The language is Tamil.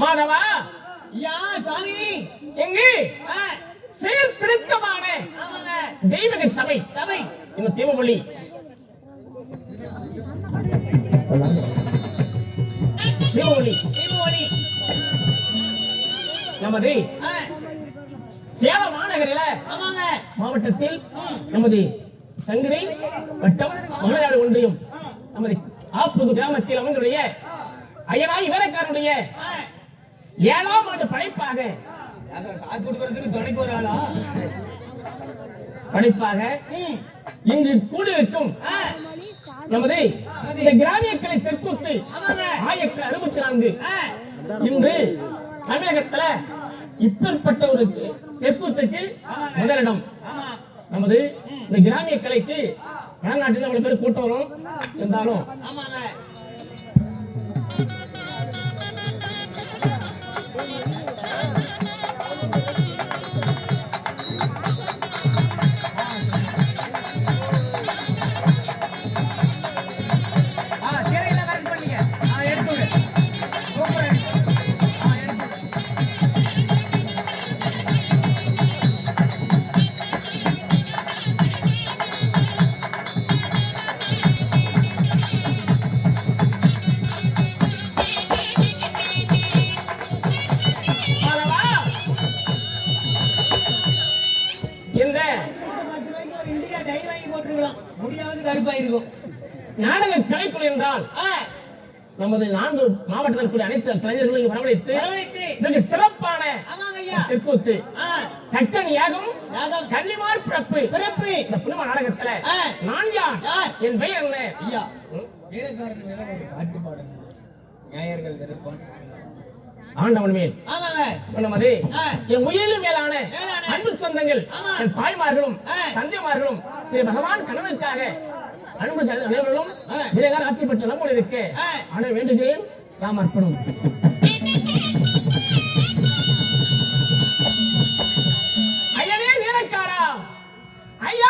மாதவா யா சாமி எங்கே செயற்பிடுக்கமான தெய்வீக சபை இந்த தீபமொழி நமது சேலம் மாநகரில மாவட்டத்தில் நமது சங்கரி வட்டம் மலையாடு ஒன்றியம் நமது ஆப்புது கிராமத்தில் அவங்களுடைய ஐயனாய் வேலைக்காரனுடைய 7ஆம் ஆண்டு படைப்பாக இங்கு கூடியிருக்கும் நமது இந்த கிராமிய கலை தெற்குத்து 1964 இன்று தமிழகத்துல இப்பேற்பட்ட ஒரு தெற்குத்துக்கு முதலிடம். நமது இந்த கிராமிய கலைக்கு வடநாட்டில் அவ்வளவு பேர் கூட்டம் வரும் இருந்தாலும் நாடக கலைக்குழு என்றால் நமது 4 மாவட்டத்தில் இருக்கக்கூடிய அனைத்து கலைஞர்களையும் வரவழைத்து வரவழைத்து மிக சிறப்பான ஆமாங்க ஐயா தெற்கூத்து ஆ, தக்கன் யாகம் யாகம் கன்னிமார் பிறப்பு பிறப்பு இந்த புனித நாடகத்துல ஆ, நான் யார் யார்? என் பெயர் என்ன ஐயா ம்? வீரக்காரன் மேல ஒரு பாட்டு பாடுங்க நியாயர்கள் விருப்பம் ஆண்டவன் மேல் ஆமாங்க சொன்னமது ஆ, என் உயிரிலும் மேலான மேலான அன்பு சொந்தங்கள் ஆமா. என் தாய்மார்களும் ஆ. தந்தைமார்களும் ஸ்ரீ பகவான் கணவனுக்காக அன்பு அனைவர்களும் ஆ. விரைகார ஆசை பெற்று நம்மோடு இருக்க ஆ. ஆன வேண்டுகிறேன் நாம் அர்ப்பணம் ஐயனே வீரக்காரா ஐயா